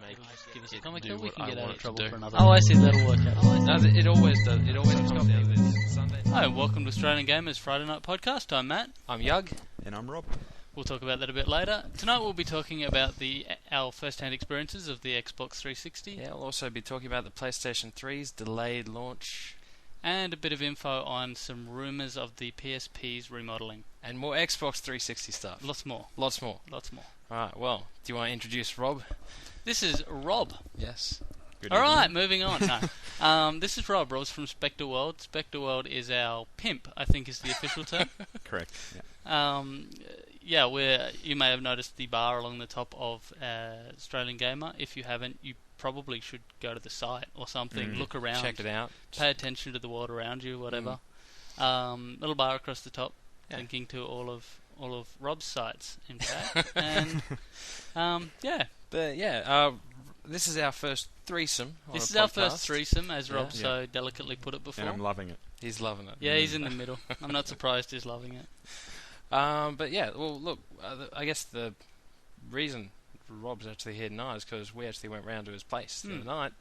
make Just give us a it comic do that we what can I get out want of it to trouble do. for another. Oh, I see, that'll work out. No, it always does. It always comes down to this. Sunday. Hi, welcome to Australian Gamers Friday Night Podcast. I'm Matt. I'm Yug. And I'm Rob. We'll talk about that a bit later. Tonight we'll be talking about our first-hand experiences of the Xbox 360 Yeah, we'll also be talking about the PlayStation 3's delayed launch and a bit of info on some rumours of the PSP's remodelling. and more Xbox 360 stuff. Lots more. Lots more. Lots more. Alright, well, do you want to introduce Rob? This is Rob. Yes. Good All right, evening. moving on. No. This is Rob. Rob's from Spectre World. Spectre World is our pimp, I think is the official term. Correct. Yeah. You may have noticed the bar along the top of Australian Gamer. If you haven't, you probably should go to the site or something, look around, Check it out. pay attention to the world around you, whatever. Little bar across the top, linking to all of Rob's sites, in fact. And But this is our first threesome. this is on a our first podcast. threesome, as Rob Yeah. so delicately put it before. And I'm loving it. He's loving it. Yeah, he's in the middle. I'm not surprised he's loving it. But yeah, well, look, I guess the reason Rob's actually here tonight is because we actually went round to his place the other night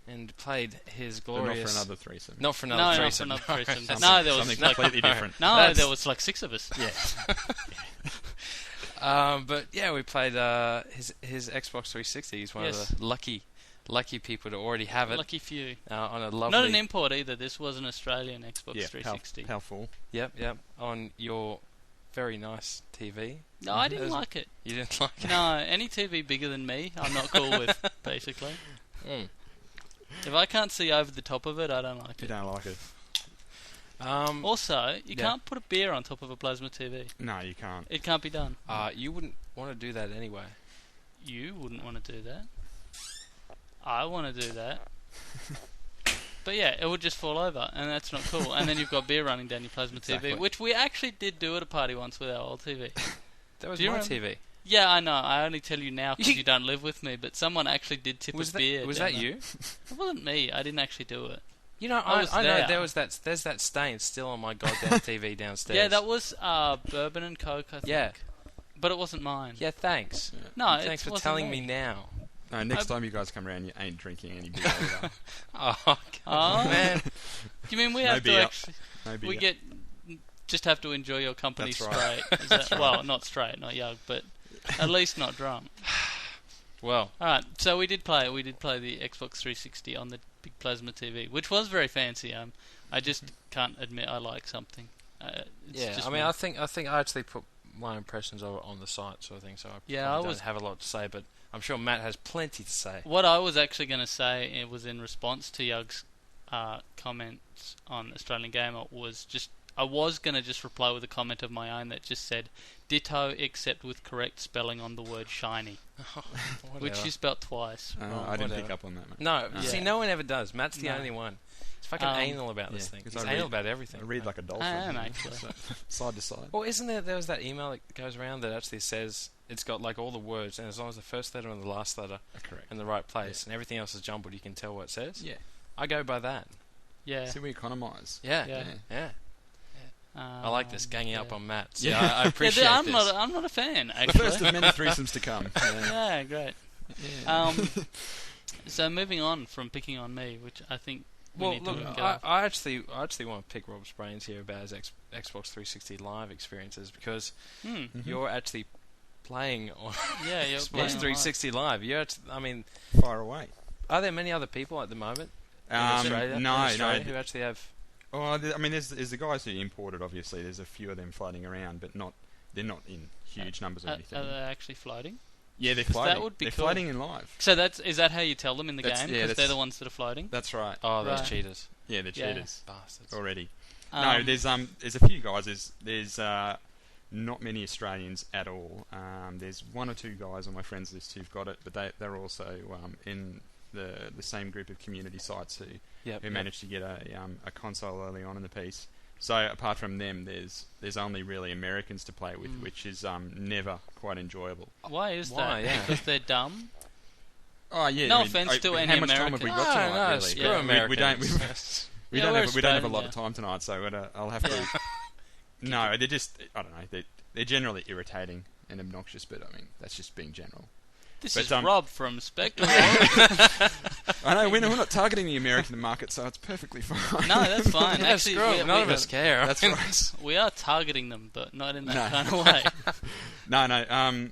and played his But not glorious. for another threesome. Not for No, another not for threesome. another threesome. Something- No, there was something like completely different. no, That's- there was like 6 of us. Yeah. But yeah, we played his Xbox 360. He's one Yes. of the lucky people to already have it Lucky few. on a lovely. Not an import either. This was an Australian Xbox Yeah. 360. How full? Yep. On your very nice TV. No, I didn't There's- like it. You didn't like it. No, any TV bigger than me, I'm not cool with. Basically, Mm. if I can't see over the top of it, I don't like You it. don't like it? Also, you Yeah. can't put a beer on top of a plasma TV. No, you can't. It can't be done. You wouldn't want to do that anyway. You wouldn't want to do that. I want to do that. But yeah, it would just fall over, and that's not cool. And then you've got beer running down your plasma Exactly. TV, which we actually did do at a party once with our old TV. That was Do you my remember- TV. Yeah, I know. I only tell you now because you don't live with me, but someone actually did tip Was a beer. that down there. you? It wasn't me. I didn't actually do it. You know, I was I know there. there's that stain still on my goddamn TV downstairs. Yeah, that was bourbon and coke, I think. Yeah. But it wasn't mine. Yeah, thanks. No, Thanks it for wasn't telling me now. No, next time you guys come around, you ain't drinking any beer. either. Oh, come on, Oh. man. You mean we No have to beer. actually? No beer. We just have to enjoy your company That's straight. right. Is that, well, not straight, not young, but at least not drunk. Well, All right, so we did play the Xbox 360 on the big plasma TV, which was very fancy. I just can't admit I like something. It's yeah. just I mean, me. I think I actually put my impressions of it on the site, sort of thing. So Yeah, probably I don't was- have a lot to say, but I'm sure Matt has plenty to say. What I was actually going to say, it was in response to Yug's comments on Australian Gamer, I was going to just reply with a comment of my own that just said, ditto except with correct spelling on the word shiny, which Whatever. you spelt twice. wrong. I didn't whatever. pick up on that, mate. No, Yeah. see, no one ever does. Matt's the No. only one. He's fucking Um, anal about this yeah, thing. 'cause He's I anal read- about everything. I read like a dolphin. I am, actually. Side to side. Well, isn't there was that email that goes around that actually says it's got like all the words, and as long as the first letter and the last letter Correct. in the right place, and everything else is jumbled, you can tell what it says. Yeah. I go by that. Yeah. See, we economise. Yeah, Yeah. yeah. I like this ganging up yeah. on Matt. So Yeah. I appreciate I'm this. not a fan, The actually. first of many threesomes to come. Yeah. Yeah, great. Yeah. So moving on from picking on me, which I think we Well, need to look, go. I actually want to pick Rob's brains here about his Xbox 360 Live experiences because you're actually playing on Yeah, you're Xbox playing 360 Live. You're actually, I mean, Far away. are there many other people at the moment in Australia, no, who actually have? Oh, I mean, there's the guys who imported. Obviously, there's a few of them floating around, but they're not in huge numbers or Are anything. they actually floating? Yeah, they're 'Cause that floating. would be they're cool. floating in live. So is that how you tell them in the That's- game? yeah, Because they're that's- the ones that are floating. That's right. Oh, those Right. cheaters, Yeah, they're Yeah. cheaters bastards. already. Um, No, there's a few guys. There's not many Australians at all. There's one or two guys on my friends list who've got it, but they're also in the same group of community sites who managed to get a console early on in the piece. So apart from them, there's only really Americans to play with, which is never quite enjoyable. Why is Why, that? yeah. Because they're dumb. Oh yeah. No offence to any how much time have we got Americans. tonight? no, Really? screw Yeah. Americans. We Yeah, don't we're have a lot Australian, of time tonight, so I'll have to. No, they're just I don't know. They're generally irritating and obnoxious, but I mean that's just being general. This But, is um, Rob from Spectrum. I know we're not targeting the American market, so it's perfectly fine. No, that's fine. Yeah, Actually, screw it, none of we- us care. That's right. we are targeting them, but not in that No. kind of way. No.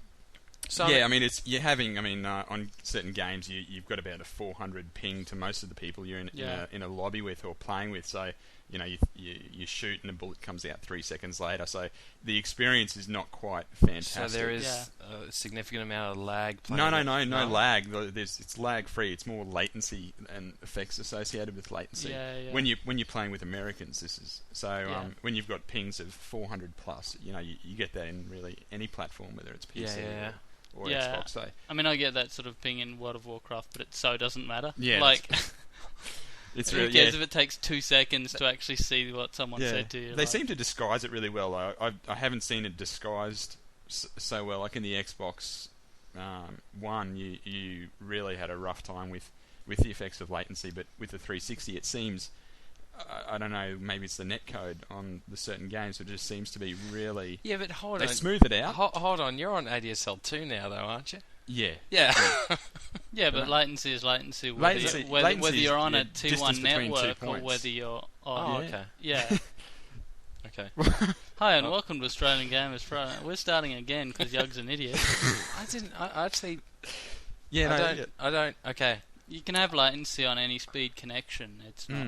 So Yeah, I mean, you're having. I mean, on certain games, you've got about a 400 ping to most of the people you're in a lobby with or playing with. So, you shoot and a bullet comes out 3 seconds later. So the experience is not quite fantastic. So there is Yeah. a significant amount of lag. No playing lag. It's lag free. It's more latency and effects associated with latency. Yeah. When you're playing with Americans, this is so. Yeah. When you've got pings of 400 plus, you get that in really any platform, whether it's PC Yeah. or Yeah. Xbox. So I mean, I get that sort of ping in World of Warcraft, but it so doesn't matter. Yeah, Like, it's who really cares if it takes 2 seconds to actually see what someone yeah. said to you? They like, seem to disguise it really well. Though. I haven't seen it disguised so well. Like in the Xbox One, you really had a rough time with the effects of latency, but with the 360, it seems. I don't know, maybe it's the netcode on the certain games, but it just seems to be really... Yeah, but hold They on. smooth it out. Hold on, you're on ADSL 2 now, though, aren't you? Yeah. Yeah. Yeah, but latency is latency. Latency- Whether latency you're is, on yeah, a distance T1 between 2 network or points. whether you're Oh, on... okay. Yeah. Okay. Hi, and welcome to Australian Gamers Friday. We're starting again because Yug's an idiot. I actually... Yeah, I no, don't... yeah. I don't... Okay. You can have latency on any speed connection. It's not...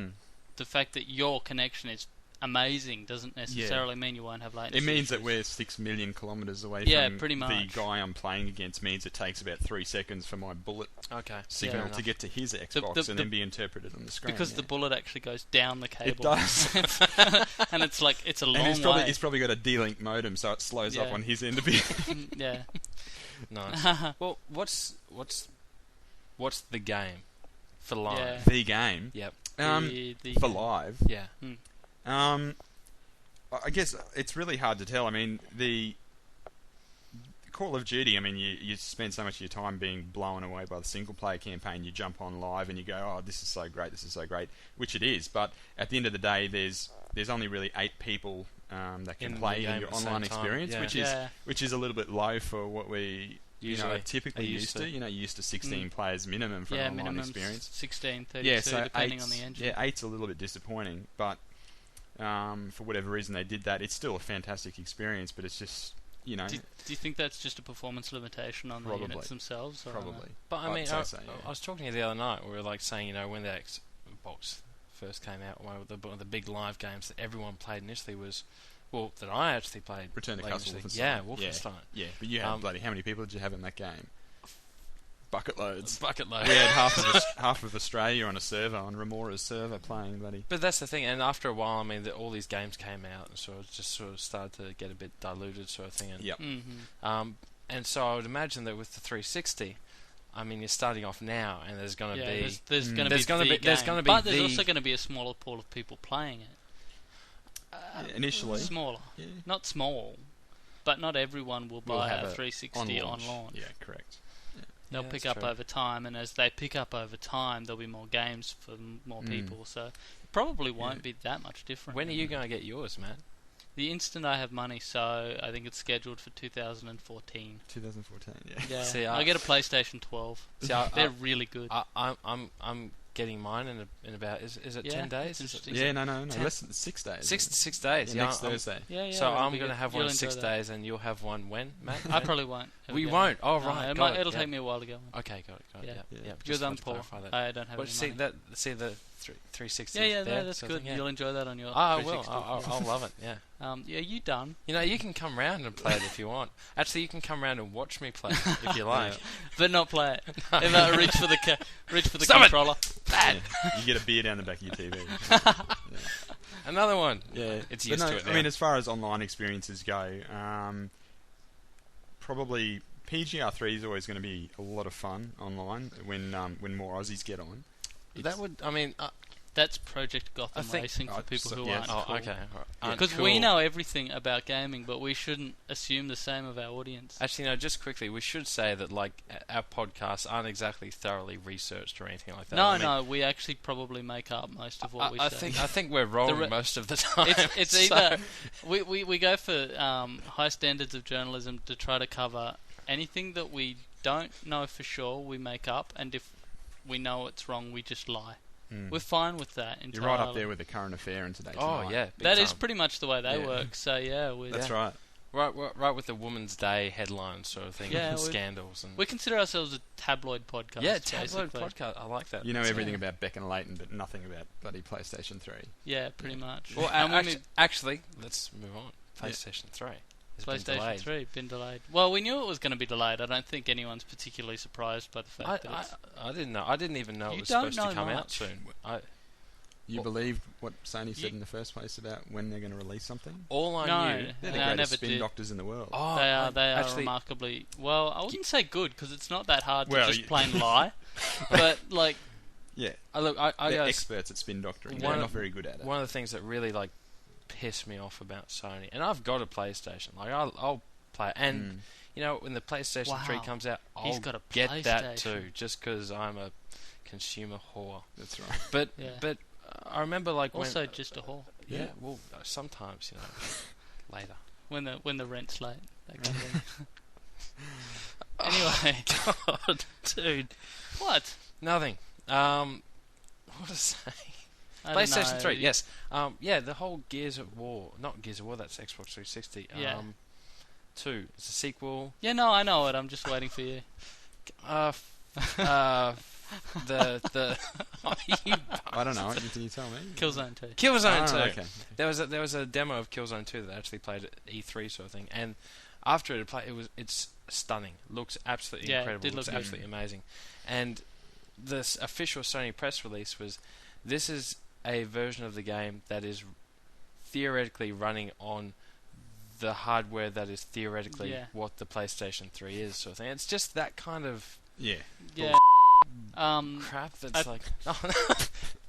The fact that your connection is amazing doesn't necessarily mean you won't have latency. It means that issues. we're 6 million kilometres away Yeah, from pretty the much. guy I'm playing against. Means it takes about 3 seconds for my bullet Okay. signal Yeah. to get to his Xbox the- and then be interpreted on the screen. because the bullet actually goes down the cable. It does. And it's like, it's a long And way. he's probably got a D-Link modem, so it slows up Yeah. on his end a bit. Yeah. Nice. Well, what's the game for live? Yeah. The game. Yep. The For live. Yeah. I guess it's really hard to tell. I mean, the Call of Duty, I mean, you spend so much of your time being blown away by the single-player campaign. You jump on live and you go, oh, this is so great, which it is. But at the end of the day, there's only really 8 people that can In the play game in your at the same online time, experience, yeah. which is a little bit low for what we Usually are typically are used used to. to. You're used to 16 players minimum for Yeah, an online minimum experience. 16, 32, Yeah, so depending on the engine. Yeah, 8's a little bit disappointing, but for whatever reason they did that. It's still a fantastic experience, but it's just, Do you think that's just a performance limitation on Probably. the units themselves? Or probably. But I I'd mean, say so, yeah. I was talking to you the other night. We were like saying, when the Xbox first came out, one of the big live games that everyone played initially was, well, that I actually played. Return to like Castle initially. Wolfenstein. Yeah, Wolfenstein. Yeah, but you had Um, bloody. How many people did you have in that game? Bucket loads. Bucket load. We had half of Australia on a server, on Remora's server, playing bloody. But that's the thing, and after a while, I mean, all these games came out, and so it just sort of started to get a bit diluted, sort of thing. And, Yep. and so I would imagine that with the 360, I mean, you're starting off now, and there's going to Yeah, be there's going to there's be gonna the be- there's game. gonna be but there's the- also going to be a smaller pool of people playing it. Initially. Smaller, Yeah. not small, but not everyone will We'll buy have a it 360 on launch. launch. Yeah, correct. They'll Yeah, pick that's up true. over time, and as they pick up over time, there'll be more games for more Mm. people. So it probably won't be that much different. When are you going to get yours, Matt? The instant I have money, so I think it's scheduled for 2014. 2014. Yeah. Yeah, See, I get a PlayStation 12. See, I, They're really good. I'm getting mine in about is it Yeah, 10 days? it's interesting. Yeah, no, 10 less than 6 days. 6 days. Yeah, Yeah, next Thursday. Yeah, so it'll I'm be going to good. have You'll one in 6 enjoy that. days, and you'll have one when, Matt? I probably won't. We Ever get won't. one. Oh No, right, it'll got it, it'll yeah. take me a while to get one. Okay, got it. Yeah. Yeah. Because just I'm wanted to poor. clarify that. I don't have Well, any see money. see the 360. Yeah, there, that's sort of good. thing, yeah. You'll enjoy that on your. I will. 360. I'll love it. Yeah. Yeah, you done? You can come round and play it if you want. Actually, you can come round and watch me play it if you like. But not play it. If I reach for the Stop it! controller. Yeah. You get a beer down the back of your TV. Another one. Yeah, It's But used no, to it now. I mean, as far as online experiences go, probably PGR3 is always going to be a lot of fun online when more Aussies get on. That would. I mean. That's Project Gotham I think- Racing for people who yes. aren't Oh, cool. okay. Because we know everything about gaming, but we shouldn't assume the same of our audience. Actually, no. Just quickly, we should say that our podcasts aren't exactly thoroughly researched or anything like that. No, I mean, no, we actually probably make up most of what we I say. think we're wrong re- most of the time. It's so- either we go for high standards of journalism to try to cover anything that we don't know for sure, we make up, and if we know it's wrong, we just lie. Mm. We're fine with that entirely. You're right up there with the current affair in Today Oh Tonight. yeah, big That is time. pretty much the way they Yeah. work. So yeah, we That's right. right with the Women's Day headlines sort of thing. Yeah, scandals and we consider ourselves a tabloid podcast. yeah, tabloid basically. podcast. I like that. You know That's- everything about Beck and Leighton, but nothing about bloody PlayStation 3. Yeah, pretty much. Well, And when actually, let's move on. PlayStation 3. It's been PlayStation delayed. 3 been delayed. Well, we knew it was going to be delayed. I don't think anyone's particularly surprised by the fact that it's... I didn't know. I didn't even know You it was don't supposed to know come out much. soon. You Well- believed what Sony said You- in the first place about when they're going to release something? All I No. knew. They're No, the I greatest never spin did. doctors in the world. Oh, They are actually, remarkably... Well, I wouldn't say good, because it's not that hard to Well, just you- plain lie. But, like... Yeah, look, I they're guess experts at spin doctoring. one They're of- not very good at it. one of the things that really like piss me off about Sony, and I've got a PlayStation. Like I'll play, and Mm. you know when the PlayStation 3 Wow. comes out, He's I'll got a get that PlayStation. too, just because I'm a consumer whore. That's right. But Yeah. but I remember like Also, when, just a whore. yeah, well sometimes later. When the rent's late. That kind of thing. Anyway. God, dude, What? nothing. What to say? I don't PlayStation know. 3, yes. Yeah, the whole Gears of War, not Gears of War, that's Xbox 360. Yeah. 2, it's a sequel. Yeah, no, I know it. I'm just waiting for you. The you I don't know. Can you tell me? Killzone 2. Killzone 2. Okay. There was a demo of Killzone 2 that I actually played at E3 sort of thing, and after it played, it's stunning. Looks absolutely Yeah, it incredible. did Looks look good. absolutely amazing. And this official Sony press release was, this is a version of the game that is theoretically running on the hardware that is theoretically Yeah. what the PlayStation 3 is sort of thing. It's just that kind of Yeah. Yeah. crap that's like...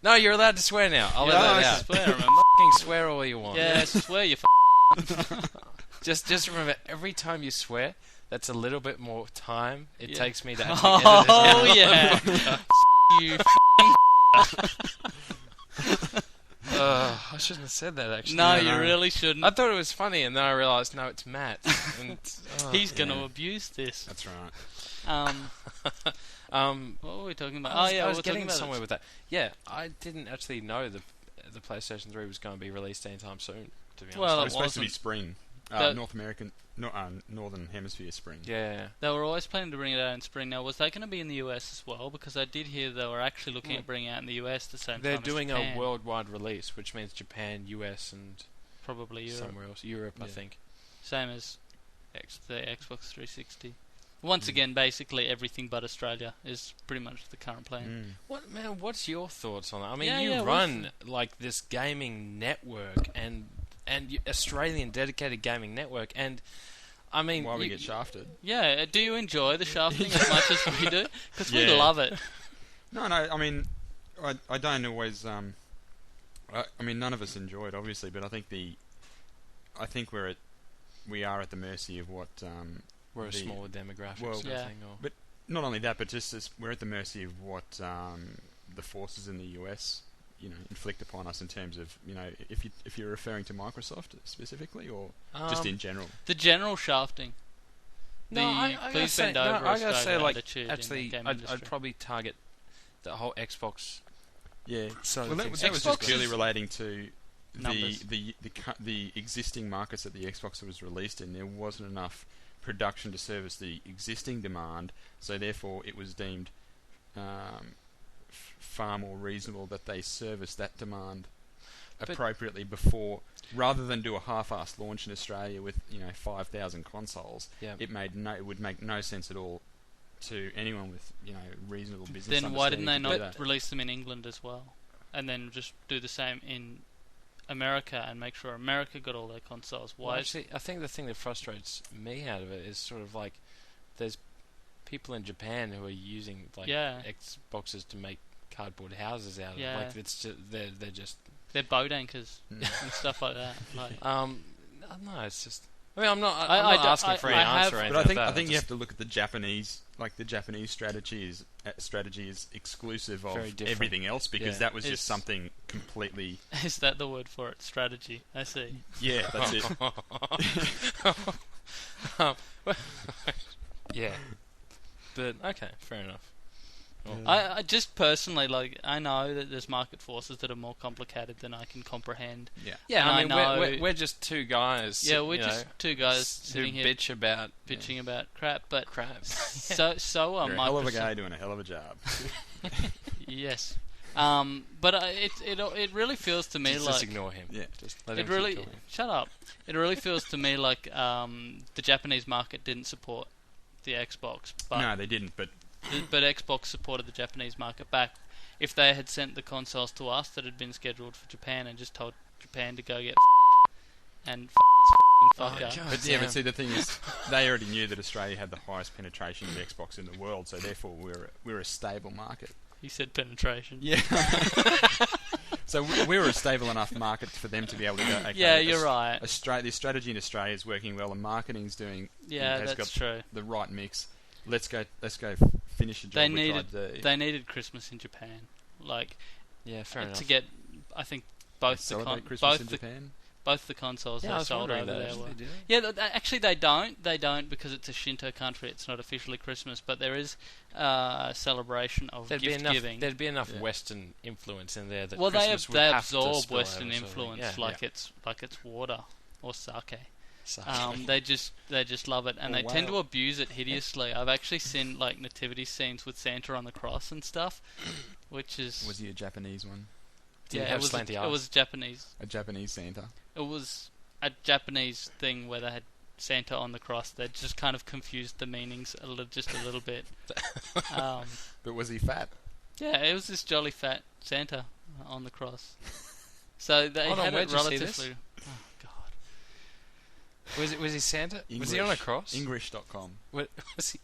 No, you're allowed to swear now. I'll Yeah, let I that out. swear, remember? Fucking swear all you want. Yeah, swear you Just remember, every time you swear, that's a little bit more time it Yeah. takes me to actually edit it Oh, out. yeah. You I shouldn't have said that, actually. No, Yeah, you no. really shouldn't. I thought it was funny, and then I realised, no, it's Matt. And, He's going to yeah. abuse this. That's right. What were we talking about? I was, oh, yeah, I we was were getting talking about somewhere it. with that. Yeah, I didn't actually know the PlayStation 3 was going to be released anytime soon, to be honest. Well, It it was supposed to be wasn't. spring. That- Northern Hemisphere spring. yeah. They were always planning to bring it out in spring. Now, was that going to be in the US as well? Because I did hear they were actually looking at bringing it out in the US the same They're time doing as Japan. a worldwide release, which means Japan, US, and Probably Europe. somewhere else. Europe, I Yeah. think. Same as the Xbox 360. Once again, basically everything but Australia is pretty much the current plan. Mm. What's your thoughts on that? I mean, Yeah, you yeah, run like this gaming network and Australian dedicated gaming network, and I mean, Why we you- get shafted? Yeah, do you enjoy the shafting as much as we do? Because we Yeah. love it. No, I mean, I don't always. I mean, none of us enjoy it, obviously, but I think we are at the mercy of what. we're a the- smaller demographic, well, sort Yeah. of thing. Or, But not only that, but just as we're at the mercy of what the forces in the US, inflict upon us in terms of, if you're referring to Microsoft specifically, or just in general. The general shafting. no, I gotta please say, bend over I gotta Australia say, like, attitude in the actually, game I'd industry. probably target the whole Xbox. Yeah. So Well, that was just Xbox purely is- relating to Numbers. the existing markets that the Xbox was released in. There wasn't enough production to service the existing demand, so therefore it was deemed far more reasonable that they service that demand But- appropriately before, rather than do a half-assed launch in Australia with 5,000 consoles. Yeah. It would make no sense at all to anyone with reasonable business. Then why didn't they understanding to not do that. release them in England as well? And then just do the same in America and make sure America got all their consoles. Well, Why? actually, I think the thing that frustrates me out of it is sort of like there's people in Japan who are using like Yeah. Xboxes to make cardboard houses out of it. Yeah. Like it's just they're just They're boat anchors Mm. and stuff like that. Like, no, it's just. I mean, I'm not I asking for any I answer have- or anything. But I think like that. I think you just- have to look at the Japanese, like the Japanese strategy is exclusive of Very different. everything else, because Yeah. that was It's- just something completely. is that the word for it? Strategy. I see. Yeah, that's it. Yeah. But okay, fair enough. Well, I just personally, like, I know that there's market forces that are more complicated than I can comprehend. Yeah. yeah, I and mean, I know- we're just two guys. Yeah, we're just two guys who sitting here bitch about bitching about crap, but crap. so You're a hell of a Microsoft. guy doing a hell of a job. Yes, but it really feels to me Just like ignore him. Yeah. Just let it him really keep talking. shut up. It really feels to me like the Japanese market didn't support the Xbox, but No, they didn't, but Xbox supported the Japanese market back. If they had sent the consoles to us that had been scheduled for Japan and just told Japan to go get and fuck Oh, up. God. But yeah, damn. but see, the thing is, they already knew that Australia had the highest penetration of Xbox in the world, so therefore we're a stable market. He said penetration. Yeah. So we were a stable enough market for them to be able to go. Okay, Yeah, you're right. The strategy in Australia is working well, and marketing's doing. Yeah, has that's got true. the right mix. Let's go finish the job. They we needed tried to they needed Christmas in Japan, like Yeah, fair enough. to get. I think both the celebrate Christmas in both the Japan. both the consoles yeah, I they was sold wondering over that. there Actually, were. do they? Yeah, actually they don't. They don't because it's a Shinto country. It's not officially Christmas, but there is a celebration of There'd be gift enough. giving. There'd be enough Yeah. Western influence in there that Well, Christmas would they have to absorb spill Western over, sort of thing. influence Yeah. like it's water or sake. So, They just love it, and Oh, they tend to wow. abuse it hideously. I've actually seen like nativity scenes with Santa on the cross and stuff, which is Was he a Japanese one? Did he yeah, have it was slanty it eyes? was Japanese. A Japanese Santa? It was a Japanese thing where they had Santa on the cross. They just kind of confused the meanings just a little bit. But was he fat? Yeah, it was this jolly fat Santa on the cross. So they Hold on, had where'd it you see this? relatively. Oh God. was he Santa? Was he on a cross? English.com.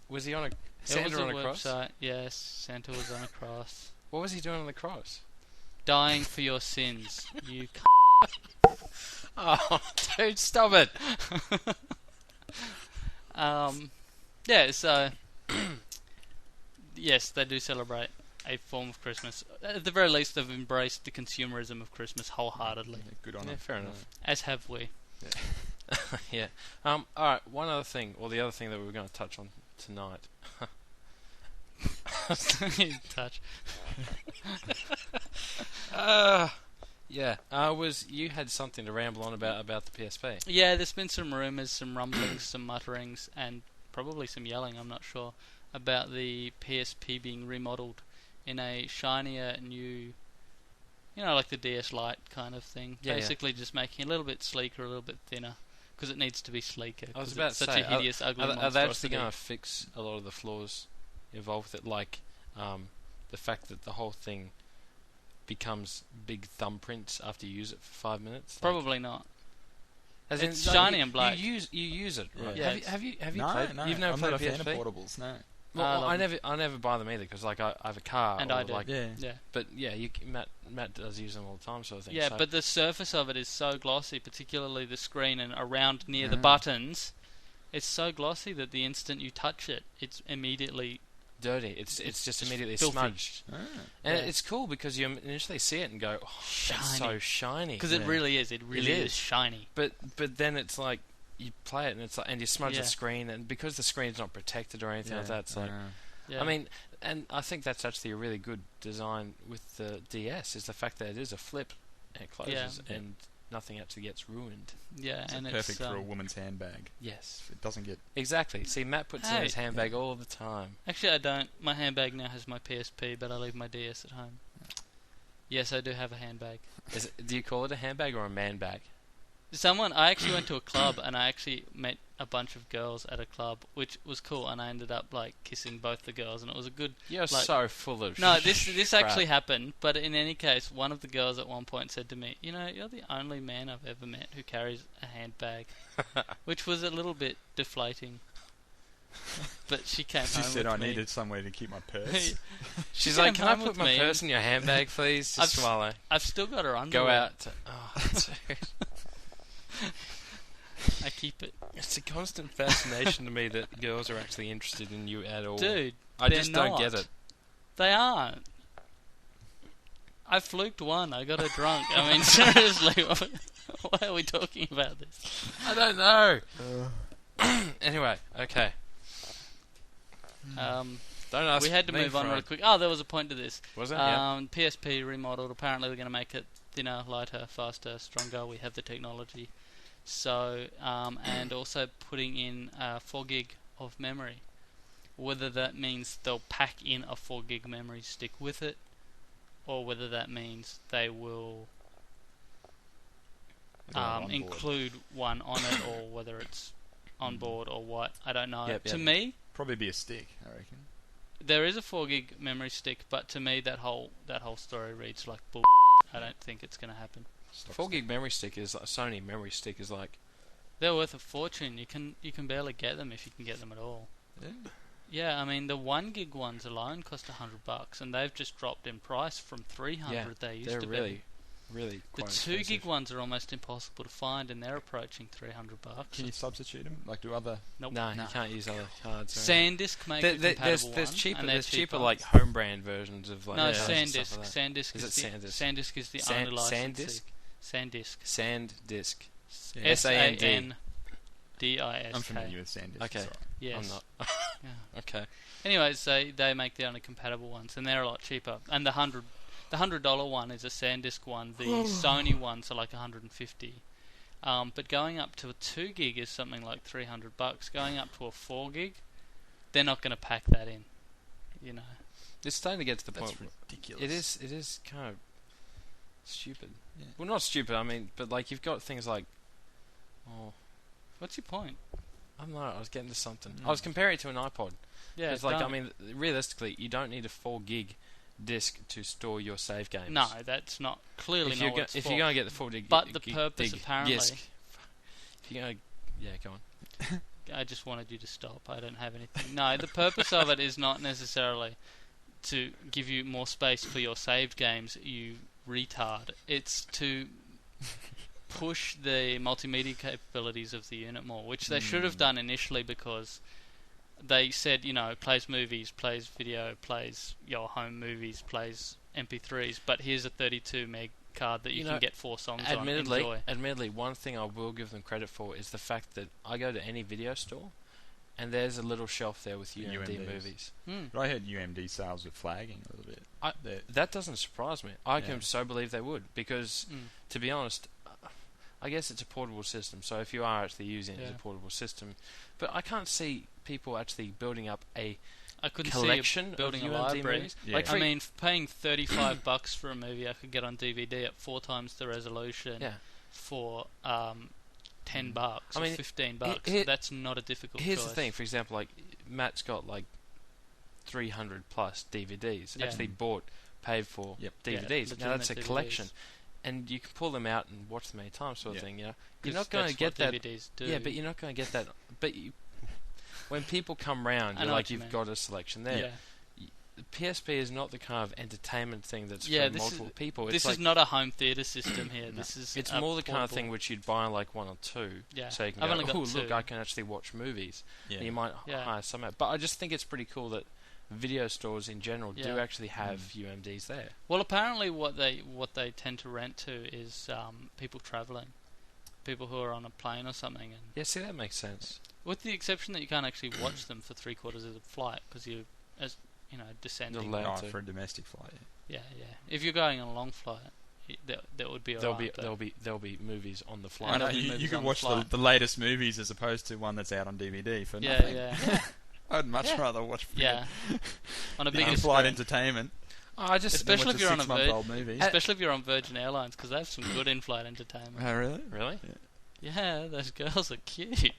Was he on a It Santa was on a cross? website. Yes, Santa was on a cross. What was he doing on the cross? Dying for your sins, you. Oh, dude, stop it! Yeah. So. Yes, they do celebrate a form of Christmas. At the very least, they've embraced the consumerism of Christmas wholeheartedly, Yeah, good on Yeah, him. fair enough. as have we. Yeah. All right. One other thing, or the other thing that we were going to touch on tonight. Touch. Yeah. Was you had something to ramble on about the PSP? Yeah, there's been some rumours, some rumblings, some mutterings, and probably some yelling, I'm not sure, about the PSP being remodelled in a shinier, new, like the DS Lite kind of thing. Yeah, Basically just making it a little bit sleeker, a little bit thinner, because it needs to be sleeker. I was 'cause about it's to such say, a hideous, ugly are they actually monstrosity. going to fix a lot of the flaws involved with it, like the fact that the whole thing becomes big thumbprints after you use it for 5 minutes? Like, Probably not. as it's like, shiny and black. You use it, right? Yeah, have you No, played? no, You've never I'm played not a fan PSP? of portables, no. Well, I love I never buy them either because like I have a car And or I do. like, Yeah. Yeah. but yeah, Matt does use them all the time, sort of thing. Yeah, so. but the surface of it is so glossy, particularly the screen and around near the Ah. buttons. It's so glossy that the instant you touch it, it's immediately dirty. It's just immediately filthy. smudged, Ah. and Yeah. it's cool because you initially see it and go, "Oh, that's so shiny." because Yeah. it really is. It really It is is. shiny. But then it's like you play it and it's like, and you smudge Yeah. the screen, and because the screen's not protected or anything like that, it's like, Yeah. I mean, and I think that's actually a really good design with the DS is the fact that it is a flip and it closes Yeah. and nothing actually gets ruined. yeah, It's and perfect it's for a woman's handbag. Yes, It doesn't get... exactly. See, Matt puts it in Hey. his handbag all the time. actually I don't. My handbag now has my PSP, but I leave my DS at home. Yes, I do have a handbag. Do you call it a handbag or a man bag? I actually went to a club and I actually met a bunch of girls at a club, which was cool, and I ended up like kissing both the girls, and it was a good. You're Like- so full of No, this crap. actually happened, but in any case, one of the girls at one point said to me, you're the only man I've ever met who carries a handbag, which was a little bit deflating. But she came She home said with I me. needed somewhere to keep my purse. She's came like, "Can I home put with my me purse in your handbag, please?" Just I've- while I I've still got her underwear. go out. Dude. I keep it. It's a constant fascination to me that girls are actually interested in you at all. Dude, I they're just don't not. get it. They aren't. I fluked one. I got her drunk. I mean, seriously, why are we talking about this? I don't know. Anyway, okay. Don't ask We had to me move on for really it. quick. Oh, there was a point to this. Was it? Yeah. PSP remodeled. Apparently, they're going to make it thinner, lighter, faster, stronger. We have the technology. So, and also putting in 4 gig of memory. Whether that means they'll pack in a 4 gig memory stick with it, or whether that means they will include one on it, or whether it's on board or what. I don't know. Yep, To yep. me, Probably be a stick, I reckon. there is a 4 gig memory stick, but to me that whole story reads like bull. I don't think it's going to happen. 4 gig memory stick is like Sony memory stick is like. They're worth a fortune. You can barely get them if you can get them at all. Yeah. Yeah, I mean the 1 gig ones alone cost $100, and they've just dropped in price from $300 Yeah, they used they're to really, be. really The quite 2 gig expensive. ones are almost impossible to find, and they're approaching $300. Can you substitute them? Like, do other... Nope. No, No. you can't use other cards. or anything. SanDisk make There- a there- compatible there's one, cheaper. and they're There's cheaper cheaper. like home brand versions of like. No, cards and stuff SanDisk. like that. SanDisk Is is it the SanDisk? SanDisk is the San- only licensee. SanDisk? SanDisk. SanDisk. SANDISK. I'm familiar with SanDisk. Okay. it's alright. Yes. I'm not. Yeah. Okay. Anyways, they make the only compatible ones, and they're a lot cheaper. And the $100 one is a SanDisk one. The Sony ones are like $150. But going up to a 2 gig is something like $300. Going up to a 4 gig, they're not going to pack that in. You know. It's starting to get to the That's point. ridiculous. It is kind of stupid. Yeah. Well, not stupid. I mean, but like you've got things like. Oh, What's your point? I don't know. I was getting to something. Mm. I was comparing it to an iPod. Yeah, It's like, I don't. mean, realistically, you don't need a 4 gig disc to store your save games. No, that's not clearly if not you're what it's if for. you're going to get the 4 gig, But the gig purpose, dig apparently- disc, if you're going to, yeah, go on. I just wanted you to stop. I don't have anything. No, the purpose of it is not necessarily to give you more space for your saved games, you retard. It's to push the multimedia capabilities of the unit more, which they should have done initially, because they said, you know, plays movies, plays video, plays your home movies, plays MP3s, but here's a 32 meg card that you know, can get 4 songs on. Enjoy. Admittedly, one thing I will give them credit for is the fact that I go to any video store, and there's a little shelf there with UMD UMDs. movies. But I heard UMD sales were flagging a little bit. That doesn't surprise me. I Yeah. can so believe they would, because to be honest, I guess it's a portable system. So if you are actually using it as a Yeah. portable system, but I can't see people actually building up a I couldn't collection see it building of a UMD library. movies. Yeah. Like, I mean, paying $35 for a movie I could get on DVD at 4 times the resolution yeah. for $10 I or mean, $15. here- That's not a difficult Here's choice. the thing. For example, like Matt's got like 300 plus DVDs. Yeah. Actually paid for Yep. DVDs. Yeah, now that's a legitimate collection, DVDs. and you can pull them out and watch them anytime, sort of Yeah. thing. You know, 'Cause you're not going to that's get what that. DVDs do. Yeah, but you're not going to get that. But when people come round, I you're know like, what you you've mean. got a selection there. Yeah. The PSP is not the kind of entertainment thing that's Yeah, for this multiple is- people. This It's is like, not a home theater system here. No. This is it's a more the kind of thing portable- which you'd buy like 1 or 2. Yeah. So you can I've go, only got oh look, 2. I can actually watch movies. Yeah. And you might Yeah. hire some out. But I just think it's pretty cool that video stores in general do Yeah. actually have UMDs there. Well, apparently what they tend to rent to is people travelling, people who are on a plane or something, and Yeah, see, that makes sense. with the exception that you can't actually watch them for 3/4 of the flight because you, as you know, descending. You're allowed Oh, to. for a domestic flight. Yeah. If you're going on a long flight, that would be alright. There'll be movies on the I flight. there'll know, be you movies could on the watch the flight. latest movies as opposed to one that's out on DVD for Yeah, nothing. yeah, I'd much Yeah. rather watch yeah. On a the bigger in-flight screen. entertainment. Oh, I just than Especially watch if you're on a 6-month-old movie. Especially if you're on Virgin Airlines, because they have some good in-flight entertainment. Oh, really? really. Yeah, those girls are cute.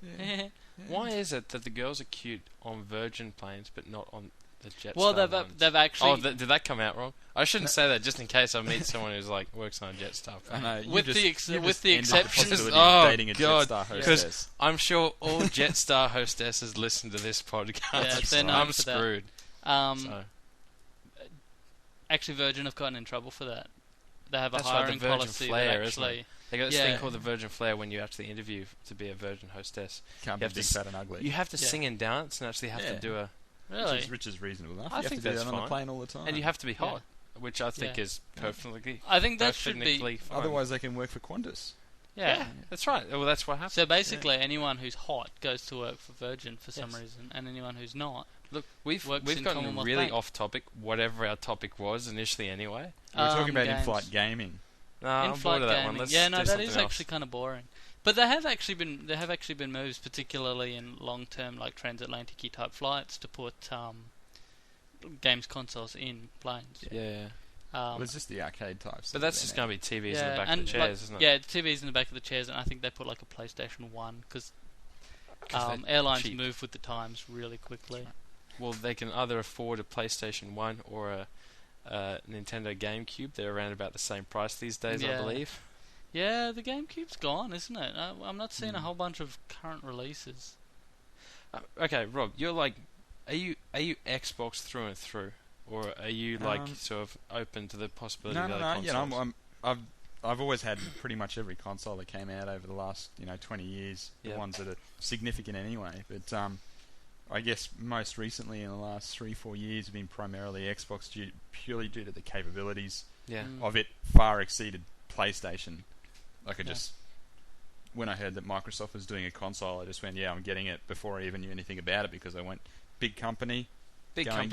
Yeah. Why is it that the girls are cute on Virgin planes but not on the Jetstar Well, ones? they've actually Oh, did that come out wrong? I shouldn't say that just in case I meet someone who's like works on a Jetstar I plane. know. you With just- the ex- you with just the ended exceptions- possibility Oh, of dating a God. Jetstar Because- hostess. I'm sure all Jetstar hostesses listen to this podcast. Yeah, they're so known I'm for that. screwed. So. Actually, Virgin have gotten in trouble for that. They have a That's right, the hiring Virgin policy Flair, that isn't it? actually. They got this Yeah. thing called the Virgin Flair when you actually interview to be a Virgin hostess. Can't you be have to big, s- fat, and ugly. You have to Yeah. sing and dance and actually have Yeah. to do a... Really? Which is reasonable enough. I you have think to do that's that on fine. the plane all the time. And you have to be Yeah. hot, which I think Yeah. is perfectly... I think that should be. perfectly fine. Otherwise, they can work for Qantas. Yeah. That's right. Well, that's what happened. So basically, anyone who's hot goes to work for Virgin for some reason, and anyone who's not. Look, we've works in gotten Commonwealth really Bank. off topic, whatever our topic was initially anyway. We were talking about games. in-flight gaming. No, I'm bored In-flight of that gaming. one. Let's Yeah, no, do that something is else. actually kind of boring. But there have actually been moves, particularly in long-term, like transatlantic type flights, to put games consoles in planes. Yeah. Well, it's just the arcade types. But that's just going to be TVs in the back of the chairs, isn't it? Yeah, TVs in the back of the chairs, and I think they put like a PlayStation 1 because they're airlines cheap. move with the times really quickly. Well, they can either afford a PlayStation 1 or a Nintendo GameCube. They're around about the same price these days, I Yeah. believe. Yeah, the GameCube's gone, isn't it? I'm not seeing a whole bunch of current releases. Okay, Rob, you're like, are you Xbox through and through, or are you like sort of open to the possibility of other consoles? You know, I've always had pretty much every console that came out over the last 20 years. The Yep. ones that are significant anyway. But I guess most recently in the last 3-4 years have been primarily Xbox purely due to the capabilities Yeah. of it far exceeded PlayStation. Like when I heard that Microsoft was doing a console, I just went, yeah, I'm getting it before I even knew anything about it because I went, big company,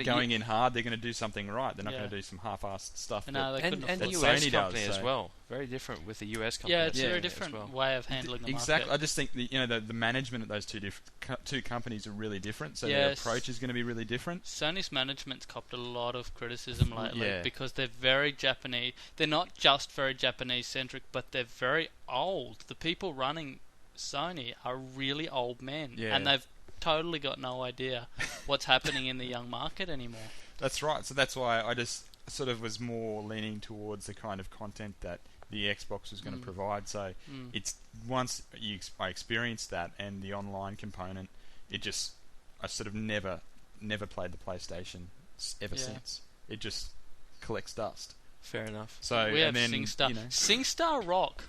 going in hard, they're going to do something right. They're not going to do some half-assed stuff. No, they couldn't and afford the it. US Sony company does, as so- well. Very different with the US company. Yeah, it's a Yeah, very as different well. way of handling the Exactly. I market. just think the management of those two companies are really different, so Yes. their approach is going to be really different. Sony's management's copped a lot of criticism lately Yeah. because they're very Japanese. They're not just very Japanese-centric, but they're very old. The people running Sony are really old men, Yeah. and they've totally got no idea what's happening in the young market anymore. That's right. So that's why I just sort of was more leaning towards the kind of content that the Xbox was going to provide. So it's once I experienced that and the online component, I sort of never played the PlayStation ever since. It just collects dust. Fair enough. So We have and then SingStar. SingStar Rock.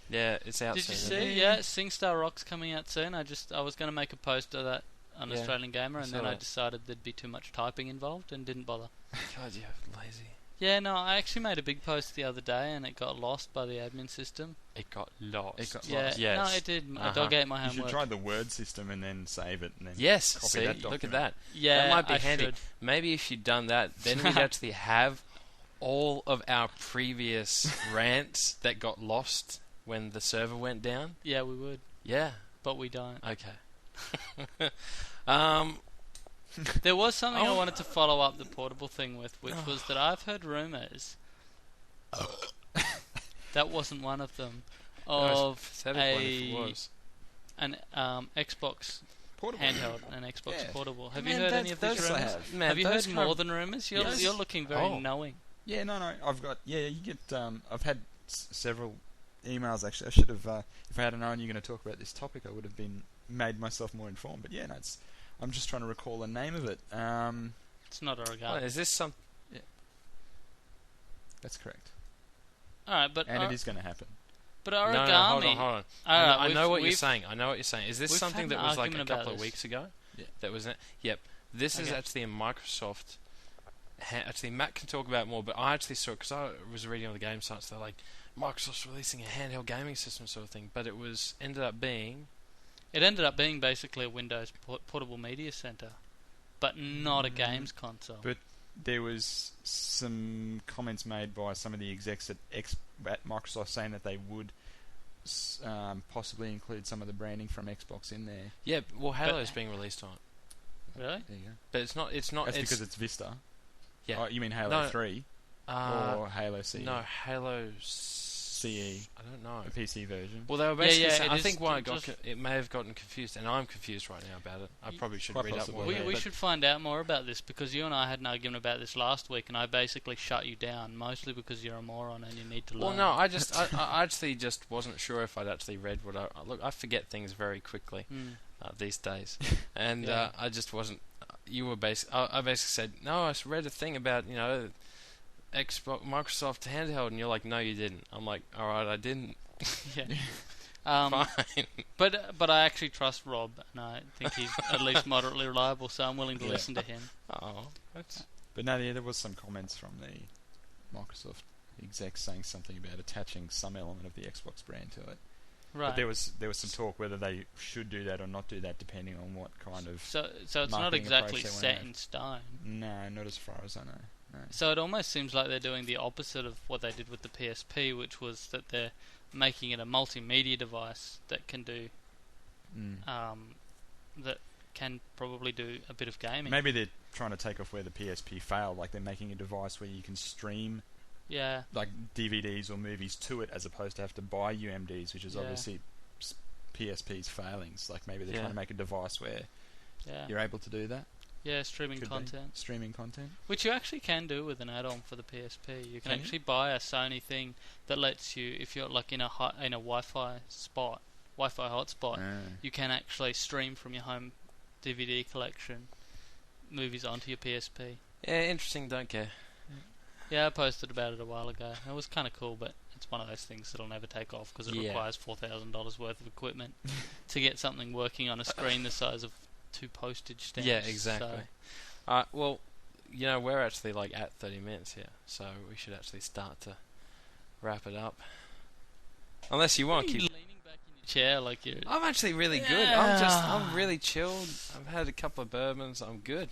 Yeah, it's out Did you soon. see? Yeah, SingStar Rock's coming out soon. I was going to make a post of that on Yeah, Australian Gamer, I and saw then I that. decided there'd be too much typing involved and didn't bother. God, you're lazy. Yeah, no, I actually made a big post the other day, and it got lost by the admin system. It got lost. It got Yeah, lost. Yes. no, it did. My Uh-huh. dog ate my You should homework. try the word system and then save it and then Yes, copy see, that look at document. that. Yeah, That might be I handy. should. Maybe if you'd done that, then we'd actually have all of our previous rants that got lost when the server went down. Yeah, we would, Yeah. but we don't. Okay. There was something I Oh. wanted to follow up the portable thing with, which was that I've heard rumours. That wasn't one of them. Of Said it one if it was. an Xbox Portable. handheld, an Xbox Yeah. portable. Have Man, you heard that's- any of these those- rumours? I have. Have you heard more than rumours? You're Yes. you're looking very Oh. knowing. Yeah, no, I've got. Yeah, you get. I've had several emails actually. I should have. If I had known you're going to talk about this topic, I would have made myself more informed. But yeah, no, I'm just trying to recall the name of it. It's not What, origami. is this some? That's correct, All right, but and it is going to happen. but No, origami. no, hold on. All right, I know what you're we've- saying. I know what you're saying. Is this we've something had that an was like a argument couple about of this. weeks ago? Yeah. That was it. Yep. This is Okay. actually a Microsoft. Actually, Matt can talk about it more, but I actually saw it because I was reading on the game sites. They're like, Microsoft's releasing a handheld gaming system, sort of thing. But it ended up being. It ended up being basically a Windows portable media center, but not a games console. But there was some comments made by some of the execs at Microsoft saying that they would possibly include some of the branding from Xbox in there. Yeah, well, Halo's being released on it, Really? There you go. but it's not. It's not. That's it's, because it's Vista. yeah. Oh, you mean Halo No, 3 or Halo CE? No, Halo CE. I don't know. A PC version. Well, they were Yeah, basically yeah, saying, it I is think why just- it may have gotten confused, and I'm confused right now about it. I probably should Quite read up possibly, more. We about we it. should find out more about this because you and I had an argument about this last week, and I basically shut you down mostly because you're a moron and you need to Well, learn. no, I actually just wasn't sure if I'd actually read what look. I forget things very quickly these days, and Yeah. I just wasn't. You were I basically said no. I read a thing about Xbox Microsoft handheld, and you're like, no, you didn't. I'm like, all right, I didn't. Yeah. Fine. But I actually trust Rob, and I think he's at least moderately reliable, so I'm willing to Yeah. listen to him. Oh, that's But no, there was some comments from the Microsoft execs saying something about attaching some element of the Xbox brand to it. Right. But there was some talk whether they should do that or not do that, depending on what kind of. So it's not marketing exactly approach they set wanna in stone. No, not as far as I know. No. So it almost seems like they're doing the opposite of what they did with the PSP, which was that they're making it a multimedia device that can do, that can probably do a bit of gaming. Maybe they're trying to take off where the PSP failed. Like they're making a device where you can stream Yeah. like DVDs or movies to it, as opposed to have to buy UMDs, which is Yeah. obviously PSP's failings. Like maybe they're Yeah. trying to make a device where Yeah. you're able to do that. Yeah, streaming Could be. content. Streaming content. Which you actually can do with an add-on for the PSP. You can Can you? actually buy a Sony thing that lets you, if you're like in a Wi-Fi hotspot, you can actually stream from your home DVD collection movies onto your PSP. Yeah, interesting. Don't care. Yeah, I posted about it a while ago. It was kind of cool, but it's one of those things that'll never take off because it Yeah. requires $4,000 worth of equipment to get something working on a screen the size of 2 postage stamps. Yeah, exactly. So, Well, we're actually like at 30 minutes here, so we should actually start to wrap it up. Unless you want to keep. leaning back in your chair like you're. I'm actually really good. I'm really chilled. I've had a couple of bourbons. I'm good.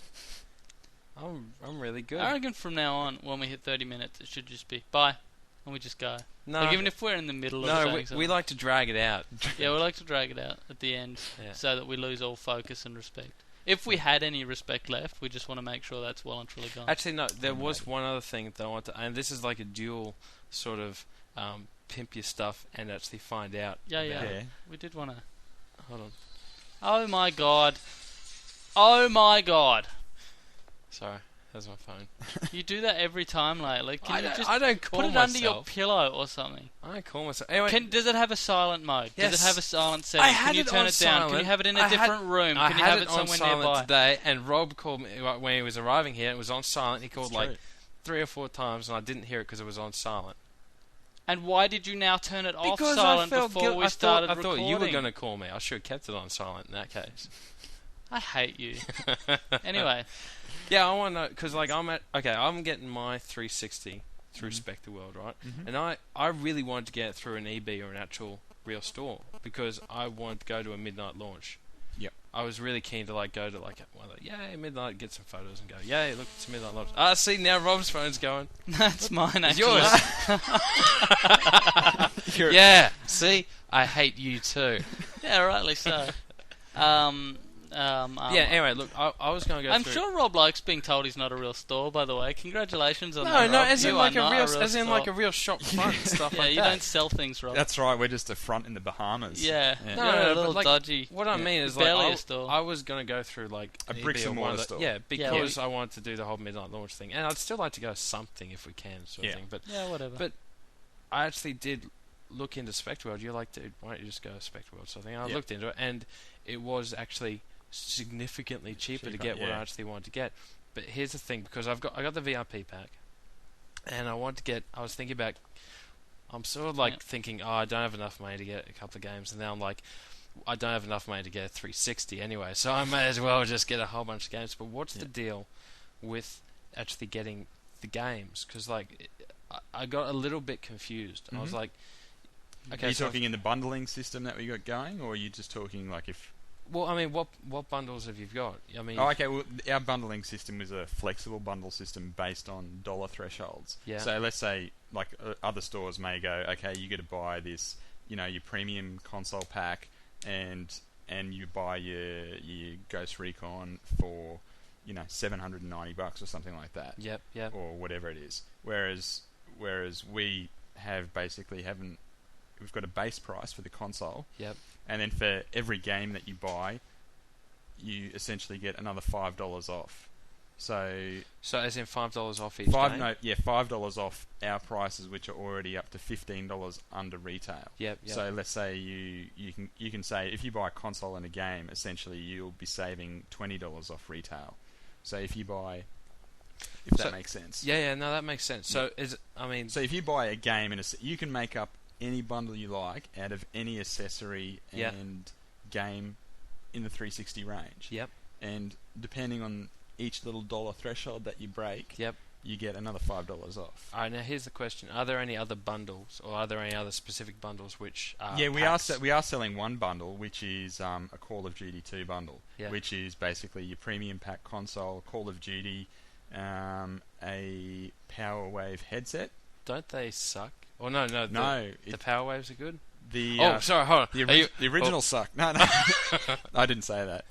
I'm really good. I reckon from now on, when we hit 30 minutes, it should just be bye, and we just go. No, Like even if we're in the middle of no, saying we something. like to drag it out. Yeah, we like to drag it out at the end Yeah. so that we lose all focus and respect. If we had any respect left, we just want to make sure that's well and truly gone. Actually, no. There was one other thing that I want to, and this is like a dual sort of pimp your stuff and actually find out. Yeah, about yeah. it. We did want to. Hold on. Oh my god. Oh my god. Sorry, that's my phone. You do that every time lately. Can you just I don't call put it myself. under your pillow or something? I don't call myself. Anyway, Does it have a silent mode? Yes. Does it have a silent setting? I had Can you it turn on it down? Can silent. you have it in a I had- different room? I Can you had have it it on somewhere silent nearby? today, and Rob called me when he was arriving here. It was on silent. He called It's like true. 3 or 4 times, and I didn't hear it because it was on silent. And why did you now turn it off Because silent I felt before we started I thought you were recording? going to call me. I should have kept it on silent in that case. I hate you. Anyway, Yeah, I want to know because like I'm getting my 360 through Mhm. Spectre World, right? Mhm. And I really wanted to get it through an EB or an actual real store because I wanted to go to a midnight launch. Yep. I was really keen to like go to like one of the, yay midnight, get some photos and go yay look it's midnight launch. See now Rob's phone's going. that's mine It's actually. yours. Yeah. See, I hate you too. Yeah, rightly so. Yeah. Anyway, look, I was going to go. I'm through sure Rob likes being told he's not a real store. By the way, congratulations on No, that. no, Rob. as in You like are a not real, real store. like a real shop front and stuff Yeah, like you that. don't sell things, Rob. That's right. We're just a front in the Bahamas. Yeah, Yeah. No, you're no, a but little like, dodgy. What I Yeah. mean is Barely like a store. I was going to go through like A an bricks EB or and one mortar of the- store. Yeah, Yeah, because I wanted to do the whole midnight launch thing, and I'd still like to go something if we can, sort of Yeah. thing. But Yeah, whatever. But- I actually did look into Spectre World. You're like, dude, why don't you just go to Spectre World? Sort of thing. And I Yeah. looked into it, and it was actually significantly cheaper to Cheaper, get what I yeah. actually wanted to get. But here's the thing, because I got the VIP pack, and I want to get. I was thinking about. I'm sort of like Yeah. thinking, I don't have enough money to get a couple of games, and now I'm like, I don't have enough money to get a 360 anyway, so I may as well just get a whole bunch of games. But what's the deal with actually getting the games? Because like, I got a little bit confused. I was Mhm. like, Are okay, you so talking in the bundling system that we got going, or are you just talking like if? well, I mean, what bundles have you got? I mean, Oh, okay. Well, our bundling system was a flexible bundle system based on dollar thresholds. Yeah. So let's say, like other stores may go, okay, you got to buy this, your premium console pack, and you buy your Ghost Recon for, $790 or something like that, yep. or whatever it is. Whereas we we've got a base price for the console. Yep. And then for every game that you buy, you essentially get another $5 off. So So as in $5 off each game? $5 off our prices, which are already up to $15 under retail. Yep. So let's say you can say if you buy a console and a game, essentially you'll be saving $20 off retail. So if you buy, that makes sense. Yeah. No, that makes sense. So So if you buy a game you can make up any bundle you like out of any accessory Yeah. and game in the 360 range. Yep. And depending on each little dollar threshold that you break, Yep. you get another $5 off. Alright, now here's the question: are there any other bundles, or are there any other specific bundles which are? Yeah, we packs? are selling one bundle, which is a Call of Duty 2 bundle, Yeah. which is basically your premium pack console, Call of Duty, a PowerWave headset. Don't they suck? Or no, No, the Power Waves are good. the Sorry, hold on. the original suck. No, I didn't say that.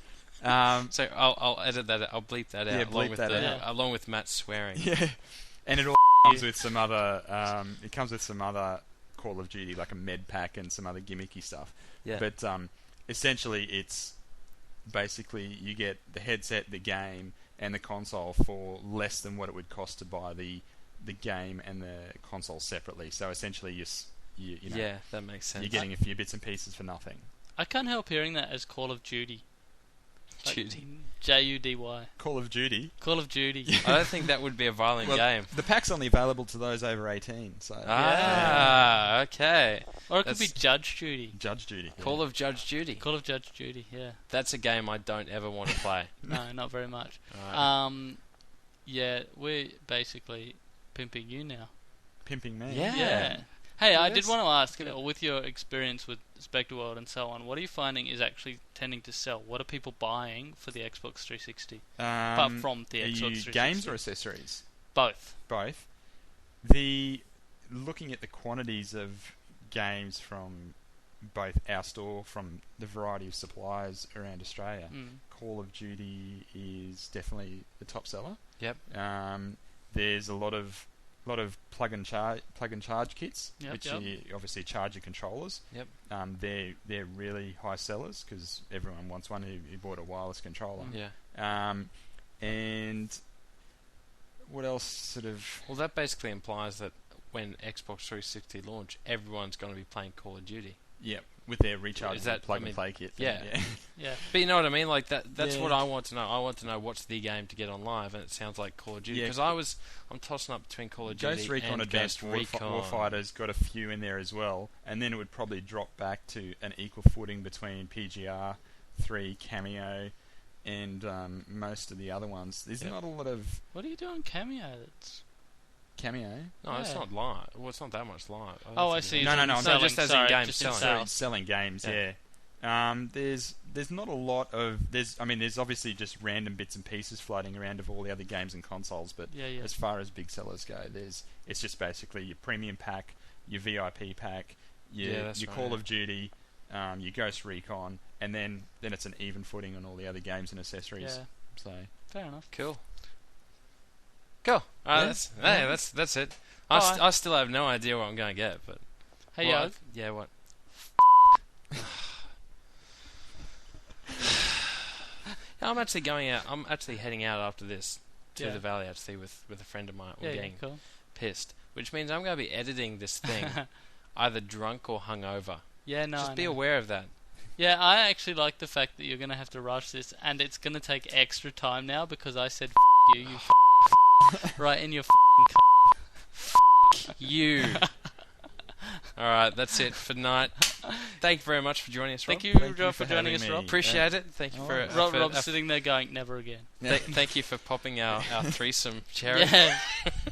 So I'll edit that. I'll bleep that out. Yeah, along bleep with that out. along with Matt swearing. Yeah, and it all comes with some other. It comes with some other Call of Duty, like a med pack and some other gimmicky stuff. Yeah. But essentially, it's basically you get the headset, the game, and the console for less than what it would cost to buy the game and the console separately. So essentially, you know, Yeah, that makes sense. you're getting a few bits and pieces for nothing. I can't help hearing that as Call of Duty. Judy. Judy. Call of Duty. Call of Duty. I don't think that would be a violent Well, game. The pack's only available to those over 18. So Okay. Or it could be That's- Judge Judy. Judge Judy. yeah. Call of Judge Judy. Call of Judge Judy, yeah. That's a game I don't ever want to play. No, not very much. Alright. Yeah, we're basically pimping you now. Pimping me. Yeah. Hey, I did Yes. want to ask, with your experience with Spectre World and so on, what are you finding is actually tending to sell? What are people buying for the Xbox 360? Apart from the are Xbox you 360. games or accessories? Both. Both. Looking at the quantities of games from both our store, from the variety of suppliers around Australia, Mm. Call of Duty is definitely the top seller. Yep. There's a lot of plug and charge kits, Yep, which yep. you obviously charge your controllers. Yep. They're really high sellers because everyone wants one who bought a wireless controller. Yeah. And what else sort of... Well, that basically implies that when Xbox 360 launch, everyone's going to be playing Call of Duty. Yeah, with their rechargeable Is that- plug I mean, and play kit. yeah. Yeah. But you know what I mean? Like that's Yeah. what I want to know. I want to know what's the game to get on live, and it sounds like Call of Duty. Yeah. Because I'm tossing up between Call of Duty Ghost Recon and Advanced Ghost Recon. Warfighter's got a few in there as well, and then it would probably drop back to an equal footing between PGR, 3, Cameo, and most of the other ones. There's Yep. not a lot of What are you doing Cameo? That's... Cameo. No, it's Yeah. not live. Well, it's not that much live. don't Oh, I think see. it No, is. no, no, No, Selling, just as sorry, in game just selling. sales. Selling games, Yeah. yeah. There's not a lot of there's obviously just random bits and pieces floating around of all the other games and consoles, but Yeah, yeah. as far as big sellers go, it's just basically your premium pack, your VIP pack, Yeah, that's your right, Call yeah. of Duty, your Ghost Recon, and then it's an even footing on all the other games and accessories. Yeah, So fair enough. Cool. Yeah. That's it. Alright. I still have no idea what I'm going to get, but Hey, well, Yog, yeah, what? Yeah, I'm actually going out. I'm actually heading out after this to Yeah. the valley actually with a friend of mine. We're yeah, getting cool. pissed, which means I'm going to be editing this thing either drunk or hungover. Yeah, no, I Just be know. aware of that. Yeah, I actually like the fact that you're going to have to rush this, and it's going to take extra time now because I said you, right in your You. All right, that's it for tonight. Thank you very much for joining us, Rob. Thank you, Thank you Rob, for for joining having us, me. Rob. Appreciate it. Thank you for, Rob's sitting there going, never again. Thank you for popping our threesome cherry. Yeah,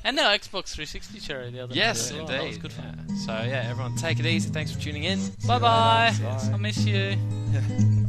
and our Xbox 360 cherry the other Yes, night as well. indeed. That was good fun. Yeah. So yeah, everyone take it easy. Thanks for tuning in. Bye bye. Bye. I miss you. Yeah.